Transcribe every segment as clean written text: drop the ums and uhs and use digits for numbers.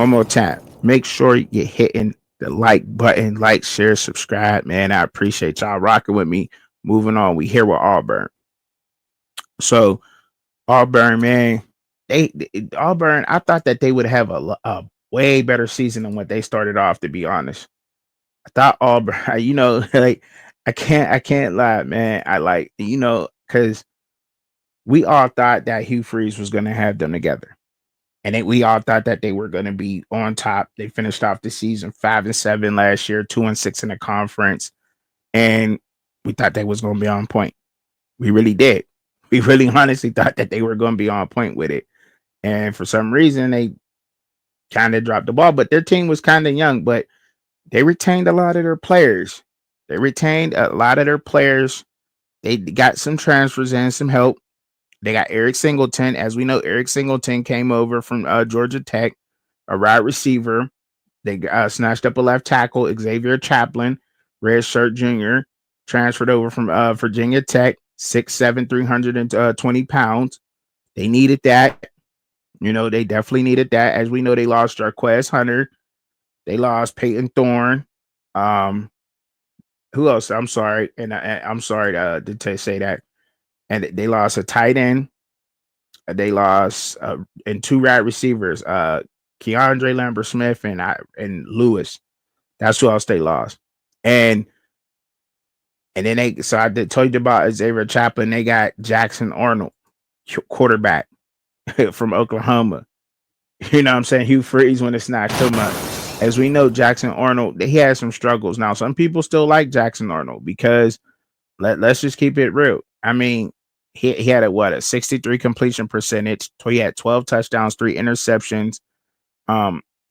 one more time. Make sure you're hitting the like button, like, share, subscribe, man. I appreciate y'all rocking with me. Moving on, we here with Auburn. So Auburn, man, Auburn. I thought that they would have a way better season than what they started off. To be honest, I thought Auburn. Like I can't lie, man. I like because we all thought that Hugh Freeze was going to have them together. And we all thought that they were going to be on top. They finished off the season 5-7 last year, 2-6 in the conference, and we thought they was going to be on point. We really did. We really honestly thought that they were going to be on point with it, and for some reason they kind of dropped the ball. But their team was kind of young, but they retained a lot of their players. They retained a lot of their players. They got some transfers and some help. They got Eric Singleton. As we know, Eric Singleton came over from Georgia Tech, a wide receiver. They snatched up a left tackle, Xavier Chaplin, redshirt junior, transferred over from Virginia Tech, 6'7", 320 pounds. They needed that. They definitely needed that. As we know, they lost Jarquez Hunter. They lost Peyton Thorne. Who else? I'm sorry. I'm sorry to say that. And they lost a tight end. They lost and two wide receivers, Keandre Lambert Smith and Lewis. That's who else they lost. And then I did told you about Xavier Chaplin. They got Jackson Arnold, quarterback from Oklahoma. You know what I'm saying? Hugh Freeze when it's not too much. As we know, Jackson Arnold, he had some struggles. Now, some people still like Jackson Arnold because let's just keep it real. I mean, he had a 63 completion percentage. He had 12 touchdowns, 3 interceptions.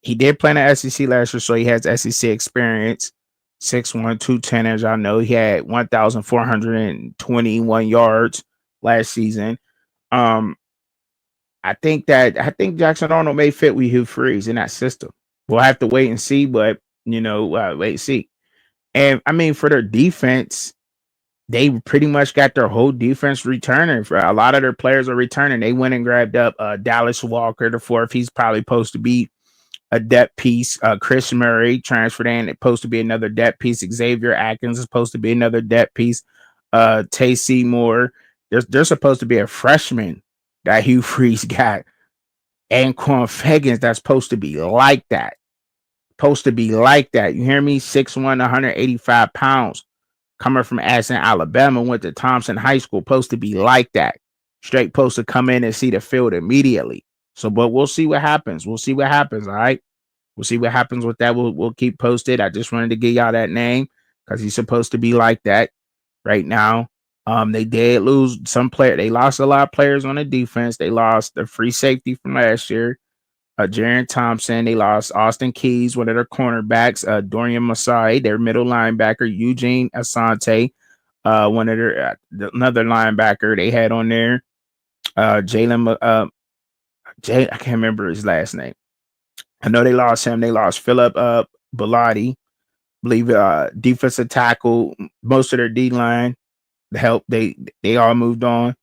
He did play in the SEC last year, so he has SEC experience. 6'1", 210, as y'all know. He had 1,421 yards last season. I think Jackson Arnold may fit with Hugh Freeze in that system. We'll have to wait and see, but wait and see. And I mean, for their defense, they pretty much got their whole defense returning. For a lot of their players are returning. They went and grabbed up Dallas Walker, the fourth. He's probably supposed to be a depth piece. Chris Murray transferred in. It's supposed to be another depth piece. Xavier Atkins is supposed to be another depth piece. Tay Seymour. There's supposed to be a freshman that Hugh Freeze got. Anquan Fegans that's supposed to be like that. Supposed to be like that. You hear me? 6'1", 185 pounds. Coming from Athens, Alabama, went to Thompson High School. Supposed to be like that. Straight supposed to come in and see the field immediately. So, but we'll see what happens. We'll see what happens. All right. We'll see what happens with that. We'll keep posted. I just wanted to give y'all that name because he's supposed to be like that right now. They did lose some player. They lost a lot of players on the defense. They lost the free safety from last year, Jaron Thompson. They lost Austin Keys, one of their cornerbacks, Dorian Masai, their middle linebacker, Eugene Asante, one of their another linebacker they had on there, Jalen. I can't remember his last name. I know they lost him. They lost Philip Bellotti, believe defensive tackle. Most of their D line, the help they all moved on.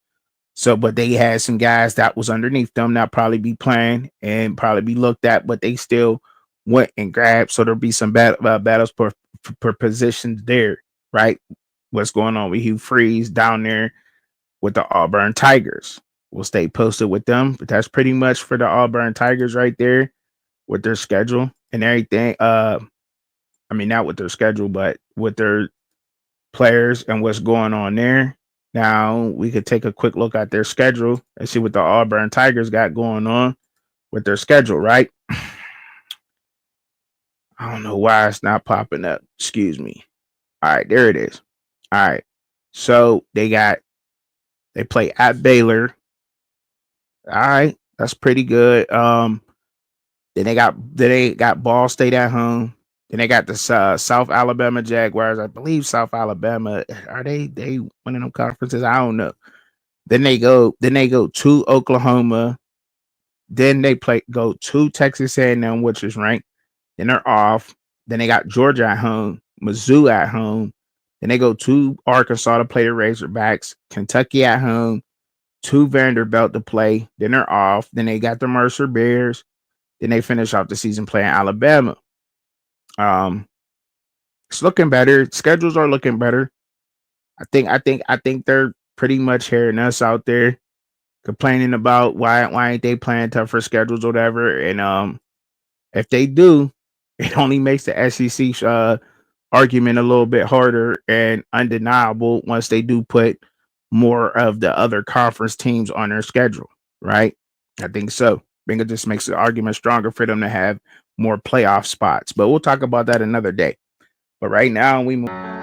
So, but they had some guys that was underneath them that probably be playing and probably be looked at, but they still went and grabbed. So there'll be some battles per positions there, right? What's going on with Hugh Freeze down there with the Auburn Tigers? We'll stay posted with them, but that's pretty much for the Auburn Tigers right there with their schedule and everything. I mean, not with their schedule, but with their players and what's going on there. Now we could take a quick look at their schedule and see what the Auburn Tigers got going on with their schedule, right? I don't know why it's not popping up. Excuse me. All right, there it is. All right. So they play at Baylor. All right, that's pretty good. Then they got Ball State at home. Then they got the South Alabama Jaguars. I believe South Alabama are they winning them conferences? I don't know. Then they go to Oklahoma. Then they go to Texas A&M, which is ranked. Then they're off. Then they got Georgia at home, Mizzou at home. Then they go to Arkansas to play the Razorbacks, Kentucky at home, to Vanderbilt to play. Then they're off. Then they got the Mercer Bears. Then they finish off the season playing Alabama. Um, it's looking better. Schedules are looking better. I think they're pretty much hearing us out there complaining about why ain't they playing tougher schedules or whatever. And if they do, it only makes the SEC argument a little bit harder and undeniable once they do put more of the other conference teams on their schedule, right? I think so. I think it just makes the argument stronger for them to have more playoff spots. But we'll talk about that another day. But right now, we move.